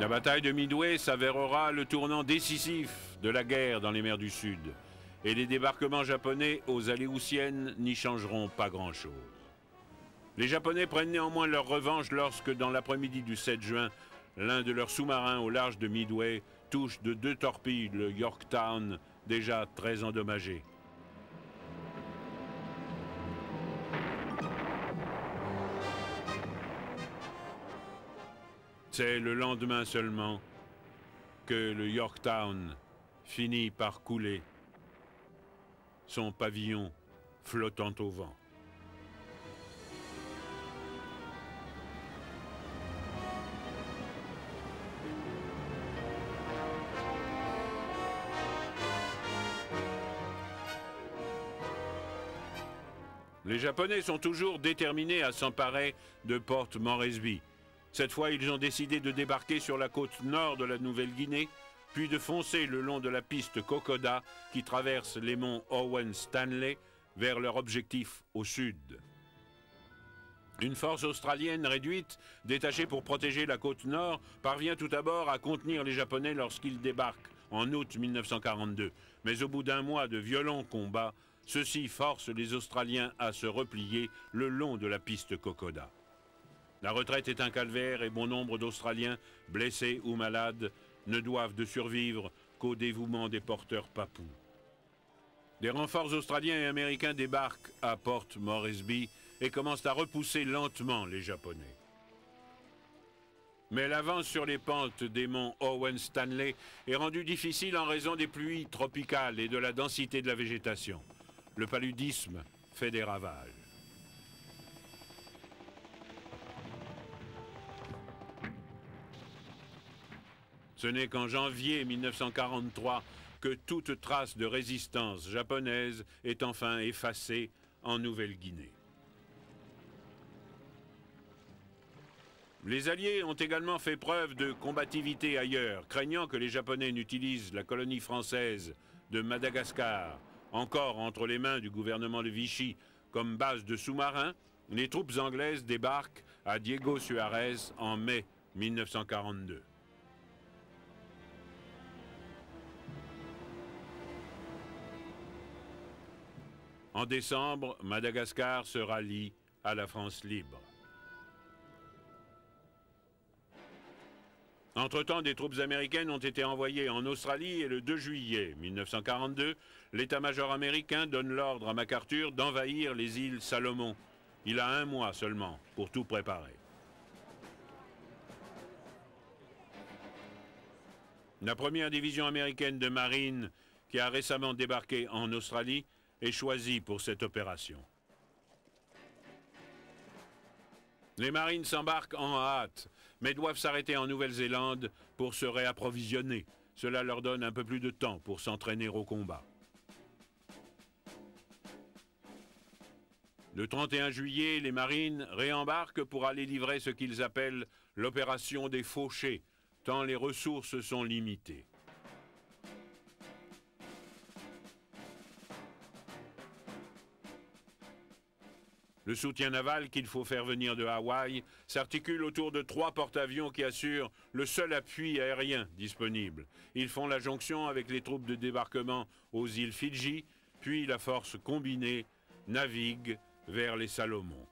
La bataille de Midway s'avérera le tournant décisif de la guerre dans les mers du Sud. Et les débarquements japonais aux Aléoutiennes n'y changeront pas grand-chose. Les Japonais prennent néanmoins leur revanche lorsque, dans l'après-midi du 7 juin, l'un de leurs sous-marins au large de Midway touche de 2 torpilles le Yorktown, déjà très endommagé. C'est le lendemain seulement que le Yorktown finit par couler, son pavillon flottant au vent. Les Japonais sont toujours déterminés à s'emparer de Port Moresby. Cette fois, ils ont décidé de débarquer sur la côte nord de la Nouvelle-Guinée, puis de foncer le long de la piste Kokoda qui traverse les monts Owen Stanley vers leur objectif au sud. Une force australienne réduite, détachée pour protéger la côte nord, parvient tout d'abord à contenir les Japonais lorsqu'ils débarquent en août 1942. Mais au bout d'un mois de violents combats, ceux-ci forcent les Australiens à se replier le long de la piste Kokoda. La retraite est un calvaire et bon nombre d'Australiens, blessés ou malades, ne doivent de survivre qu'au dévouement des porteurs papous. Des renforts australiens et américains débarquent à Port Moresby et commencent à repousser lentement les Japonais. Mais l'avance sur les pentes des monts Owen Stanley est rendue difficile en raison des pluies tropicales et de la densité de la végétation. Le paludisme fait des ravages. Ce n'est qu'en janvier 1943 que toute trace de résistance japonaise est enfin effacée en Nouvelle-Guinée. Les Alliés ont également fait preuve de combativité ailleurs, craignant que les Japonais n'utilisent la colonie française de Madagascar, encore entre les mains du gouvernement de Vichy, comme base de sous-marins. Les troupes anglaises débarquent à Diego Suarez en mai 1942. En décembre, Madagascar se rallie à la France libre. Entre-temps, des troupes américaines ont été envoyées en Australie et le 2 juillet 1942, l'état-major américain donne l'ordre à MacArthur d'envahir les îles Salomon. Il a 1 mois seulement pour tout préparer. La première division américaine de marine, qui a récemment débarqué en Australie, est choisie pour cette opération. Les marines s'embarquent en hâte, mais doivent s'arrêter en Nouvelle-Zélande pour se réapprovisionner. Cela leur donne un peu plus de temps pour s'entraîner au combat. Le 31 juillet, les marines réembarquent pour aller livrer ce qu'ils appellent l'opération des fauchés, tant les ressources sont limitées. Le soutien naval qu'il faut faire venir de Hawaï s'articule autour de 3 porte-avions qui assurent le seul appui aérien disponible. Ils font la jonction avec les troupes de débarquement aux îles Fidji, puis la force combinée navigue vers les Salomon.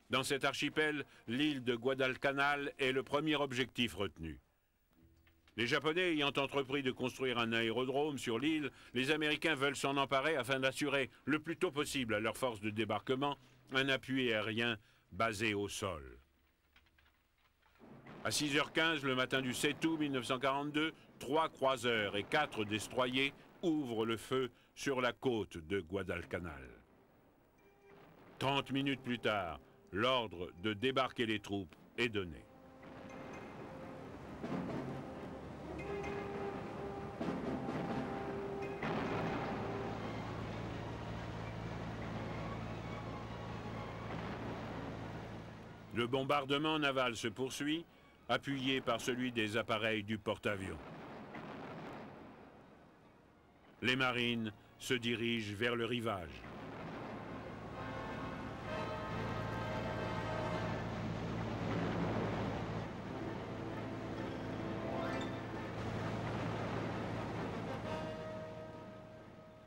Dans cet archipel, l'île de Guadalcanal est le premier objectif retenu. Les Japonais ayant entrepris de construire un aérodrome sur l'île, les Américains veulent s'en emparer afin d'assurer le plus tôt possible à leurs forces de débarquement un appui aérien basé au sol. À 6h15 le matin du 7 août 1942, 3 croiseurs et 4 destroyers ouvrent le feu sur la côte de Guadalcanal. 30 minutes plus tard, l'ordre de débarquer les troupes est donné. Le bombardement naval se poursuit, appuyé par celui des appareils du porte-avions. Les marines se dirigent vers le rivage.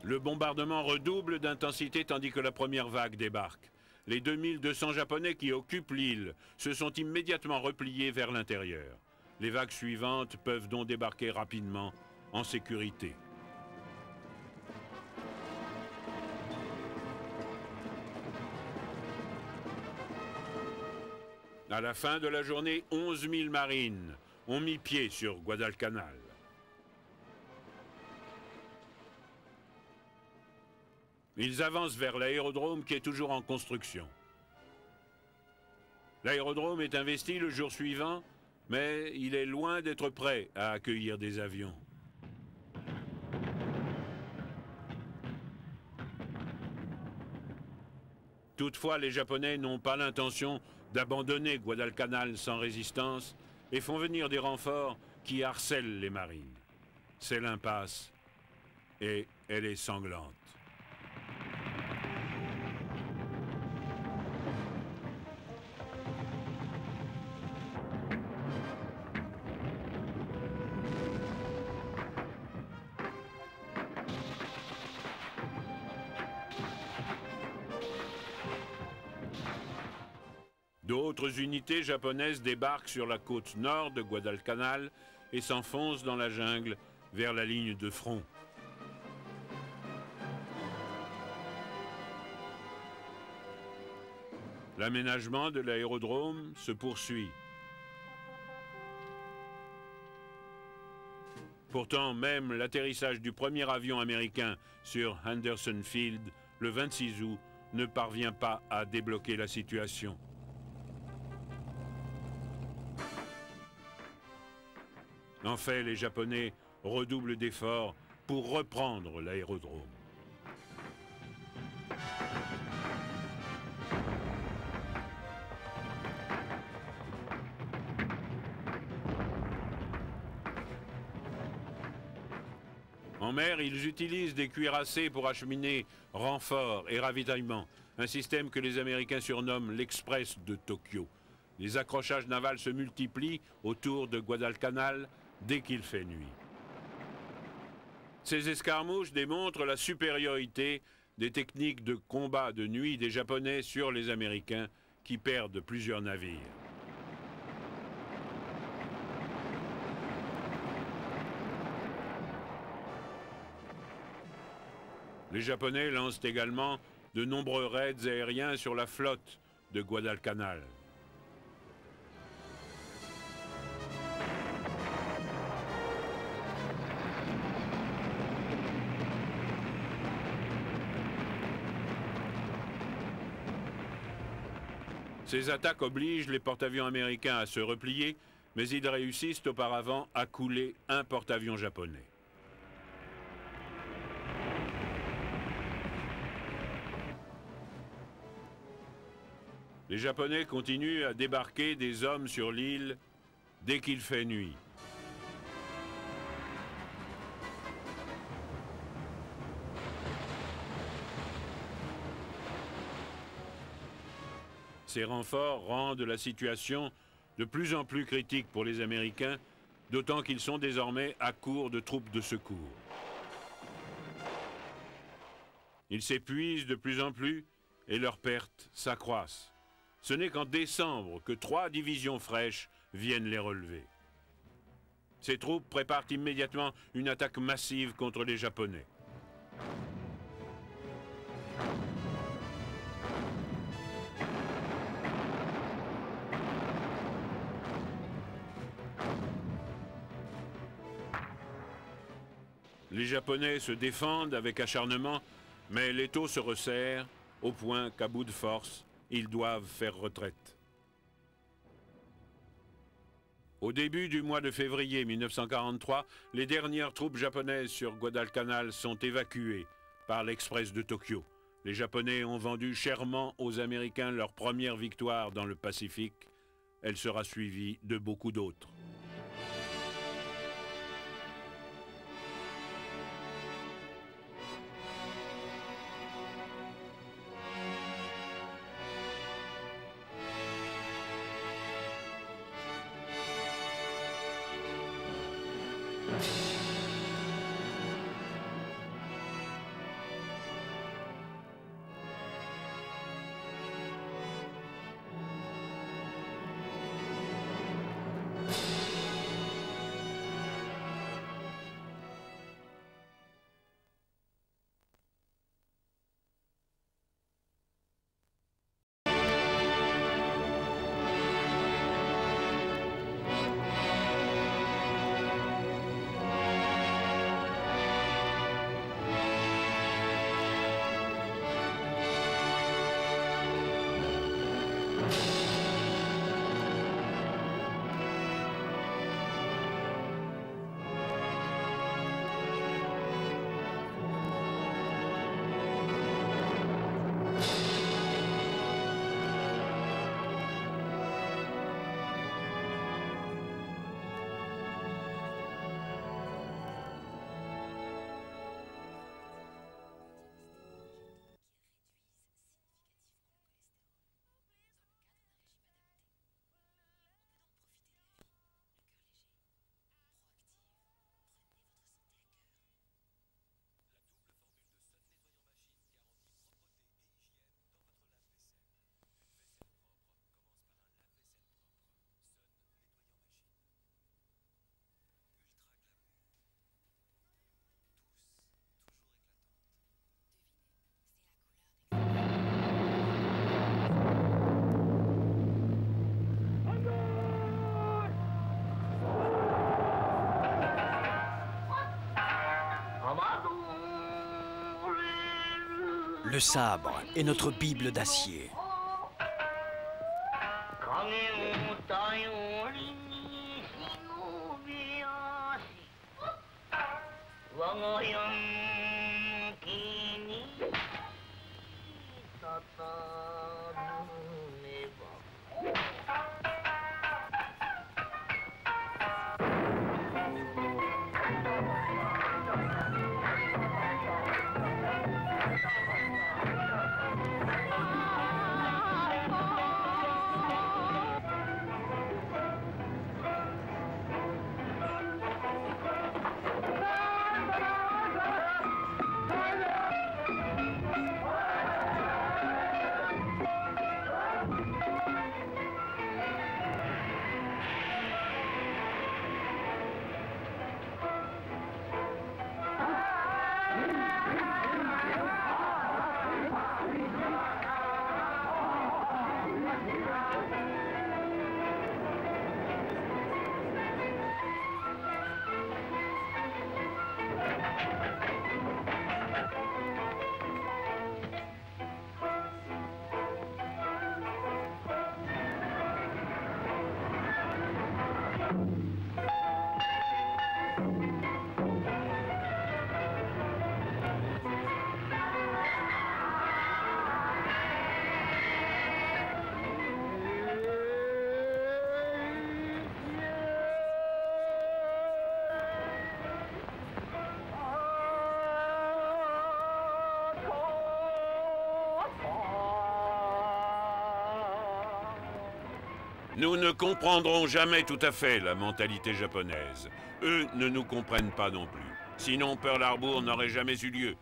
Le bombardement redouble d'intensité tandis que la première vague débarque. Les 2200 Japonais qui occupent l'île se sont immédiatement repliés vers l'intérieur. Les vagues suivantes peuvent donc débarquer rapidement en sécurité. À la fin de la journée, 11 000 marines ont mis pied sur Guadalcanal. Ils avancent vers l'aérodrome qui est toujours en construction. L'aérodrome est investi le jour suivant, mais il est loin d'être prêt à accueillir des avions. Toutefois, les Japonais n'ont pas l'intention d'abandonner Guadalcanal sans résistance et font venir des renforts qui harcèlent les marines. C'est l'impasse et elle est sanglante. D'autres unités japonaises débarquent sur la côte nord de Guadalcanal et s'enfoncent dans la jungle vers la ligne de front. L'aménagement de l'aérodrome se poursuit. Pourtant, même l'atterrissage du premier avion américain sur Henderson Field, le 26 août, ne parvient pas à débloquer la situation. En fait, les Japonais redoublent d'efforts pour reprendre l'aérodrome. En mer, ils utilisent des cuirassés pour acheminer renforts et ravitaillements, un système que les Américains surnomment l'Express de Tokyo. Les accrochages navals se multiplient autour de Guadalcanal dès qu'il fait nuit. Ces escarmouches démontrent la supériorité des techniques de combat de nuit des Japonais sur les Américains qui perdent plusieurs navires. Les Japonais lancent également de nombreux raids aériens sur la flotte de Guadalcanal. Ces attaques obligent les porte-avions américains à se replier, mais ils réussissent auparavant à couler un porte-avions japonais. Les Japonais continuent à débarquer des hommes sur l'île dès qu'il fait nuit. Ces renforts rendent la situation de plus en plus critique pour les Américains, d'autant qu'ils sont désormais à court de troupes de secours. Ils s'épuisent de plus en plus et leurs pertes s'accroissent. Ce n'est qu'en décembre que 3 divisions fraîches viennent les relever. Ces troupes préparent immédiatement une attaque massive contre les Japonais. Les Japonais se défendent avec acharnement, mais l'étau se resserre au point qu'à bout de force, ils doivent faire retraite. Au début du mois de février 1943, les dernières troupes japonaises sur Guadalcanal sont évacuées par l'Express de Tokyo. Les Japonais ont vendu chèrement aux Américains leur première victoire dans le Pacifique. Elle sera suivie de beaucoup d'autres. Le sabre est notre Bible d'acier. Nous ne comprendrons jamais tout à fait la mentalité japonaise. Eux ne nous comprennent pas non plus. Sinon, Pearl Harbor n'aurait jamais eu lieu.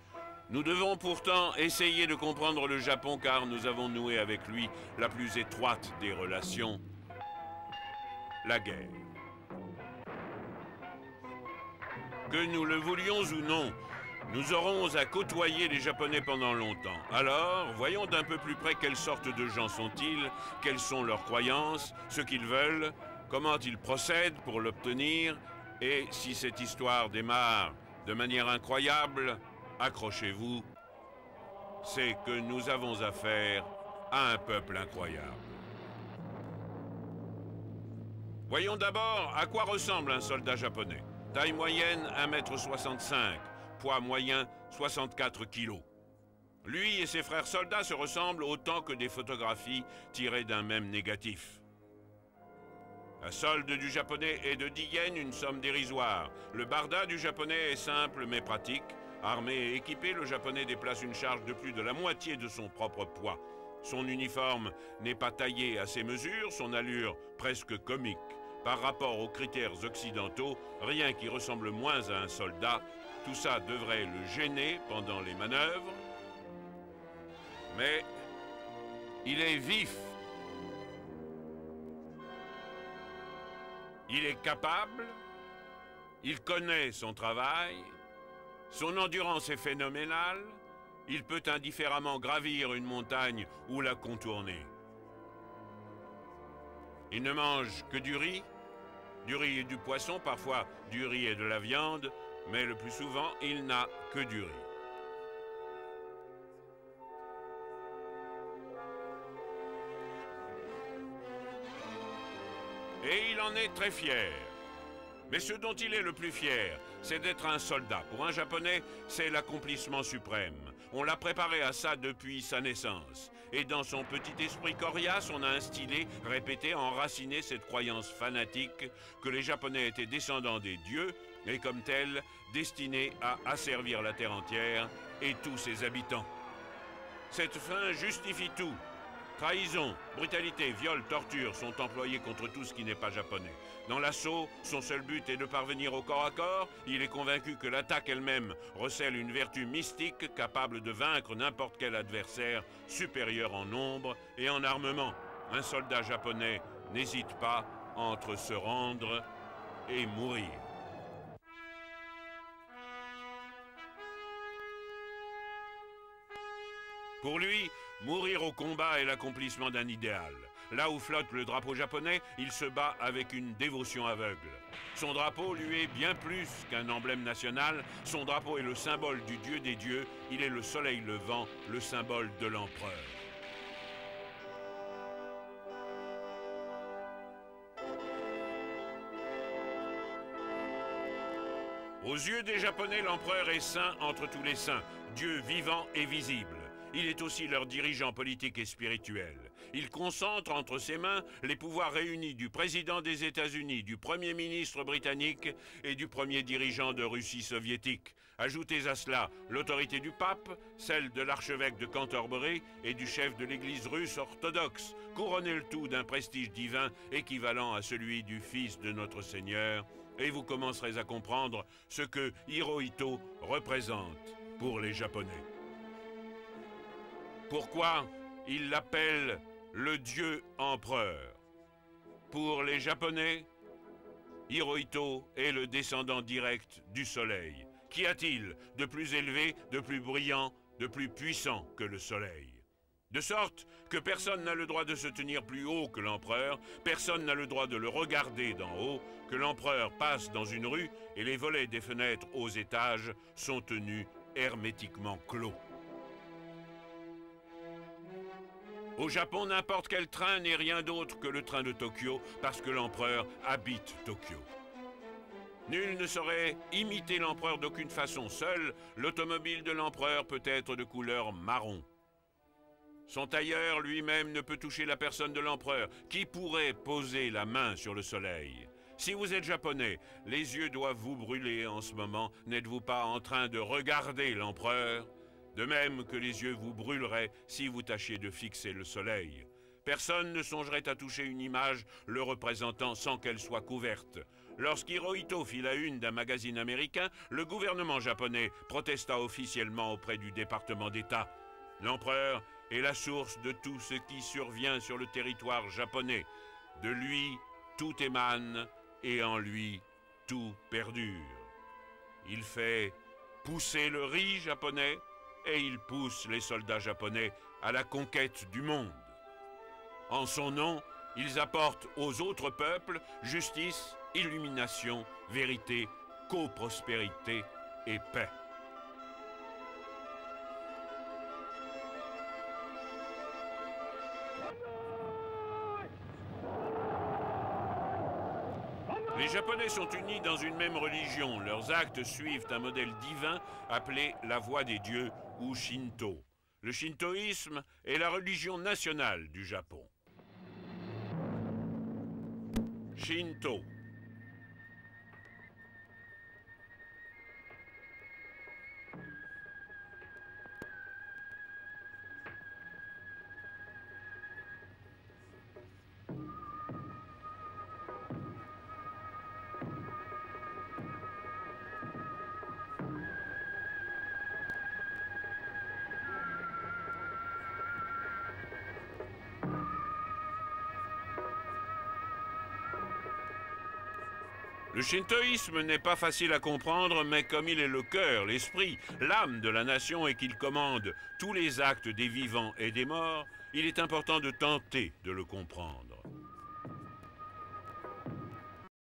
Nous devons pourtant essayer de comprendre le Japon car nous avons noué avec lui la plus étroite des relations, la guerre. Que nous le voulions ou non, nous aurons à côtoyer les Japonais pendant longtemps. Alors, voyons d'un peu plus près quelle sorte de gens sont-ils, quelles sont leurs croyances, ce qu'ils veulent, comment ils procèdent pour l'obtenir, et si cette histoire démarre de manière incroyable, accrochez-vous, c'est que nous avons affaire à un peuple incroyable. Voyons d'abord à quoi ressemble un soldat japonais. Taille moyenne 1,65 m, poids moyen 64 kg. Lui et ses frères soldats se ressemblent autant que des photographies tirées d'un même négatif. La solde du japonais est de 10 yens, une somme dérisoire. Le barda du japonais est simple mais pratique. Armé et équipé, le japonais déplace une charge de plus de la moitié de son propre poids. Son uniforme n'est pas taillé à ses mesures, son allure presque comique. Par rapport aux critères occidentaux, rien qui ressemble moins à un soldat. Tout ça devrait le gêner pendant les manœuvres. Mais il est vif. Il est capable. Il connaît son travail. Son endurance est phénoménale. Il peut indifféremment gravir une montagne ou la contourner. Il ne mange que du riz et du poisson, parfois du riz et de la viande, mais le plus souvent, il n'a que du riz. Et il en est très fier. Mais ce dont il est le plus fier, c'est d'être un soldat. Pour un Japonais, c'est l'accomplissement suprême. On l'a préparé à ça depuis sa naissance. Et dans son petit esprit coriace, on a instillé, répété, enraciné cette croyance fanatique que les Japonais étaient descendants des dieux et comme tels, destinés à asservir la terre entière et tous ses habitants. Cette fin justifie tout. Trahison, brutalité, viol, torture sont employés contre tout ce qui n'est pas japonais. Dans l'assaut, son seul but est de parvenir au corps à corps. Il est convaincu que l'attaque elle-même recèle une vertu mystique capable de vaincre n'importe quel adversaire supérieur en nombre et en armement. Un soldat japonais n'hésite pas entre se rendre et mourir. Pour lui, mourir au combat est l'accomplissement d'un idéal. Là où flotte le drapeau japonais, il se bat avec une dévotion aveugle. Son drapeau lui est bien plus qu'un emblème national. Son drapeau est le symbole du dieu des dieux. Il est le soleil levant, le symbole de l'empereur. Aux yeux des Japonais, l'empereur est saint entre tous les saints, Dieu vivant et visible. Il est aussi leur dirigeant politique et spirituel. Il concentre entre ses mains les pouvoirs réunis du président des États-Unis, du premier ministre britannique et du premier dirigeant de Russie soviétique. Ajoutez à cela l'autorité du pape, celle de l'archevêque de Canterbury et du chef de l'église russe orthodoxe. Couronnez le tout d'un prestige divin équivalent à celui du Fils de notre Seigneur, et vous commencerez à comprendre ce que Hirohito représente pour les Japonais. Pourquoi il l'appelle le dieu empereur? Pour les Japonais, Hirohito est le descendant direct du soleil. Qu'y a-t-il de plus élevé, de plus brillant, de plus puissant que le soleil? De sorte que personne n'a le droit de se tenir plus haut que l'empereur, personne n'a le droit de le regarder d'en haut, que l'empereur passe dans une rue et les volets des fenêtres aux étages sont tenus hermétiquement clos. Au Japon, n'importe quel train n'est rien d'autre que le train de Tokyo, parce que l'empereur habite Tokyo. Nul ne saurait imiter l'empereur d'aucune façon. Seul l'automobile de l'empereur peut être de couleur marron. Son tailleur lui-même ne peut toucher la personne de l'empereur. Qui pourrait poser la main sur le soleil? Si vous êtes japonais, les yeux doivent vous brûler en ce moment. N'êtes-vous pas en train de regarder l'empereur? De même que les yeux vous brûleraient si vous tâchiez de fixer le soleil. Personne ne songerait à toucher une image le représentant sans qu'elle soit couverte. Lorsqu'Hirohito fit la une d'un magazine américain, le gouvernement japonais protesta officiellement auprès du département d'État. L'empereur est la source de tout ce qui survient sur le territoire japonais. De lui, tout émane et en lui, tout perdure. Il fait pousser le riz japonais, et il pousse les soldats japonais à la conquête du monde. En son nom, ils apportent aux autres peuples justice, illumination, vérité, coprospérité et paix. Les Japonais sont unis dans une même religion. Leurs actes suivent un modèle divin appelé la voie des dieux ou Shinto. Le shintoïsme est la religion nationale du Japon. Shinto. Le shintoïsme n'est pas facile à comprendre, mais comme il est le cœur, l'esprit, l'âme de la nation et qu'il commande tous les actes des vivants et des morts, il est important de tenter de le comprendre.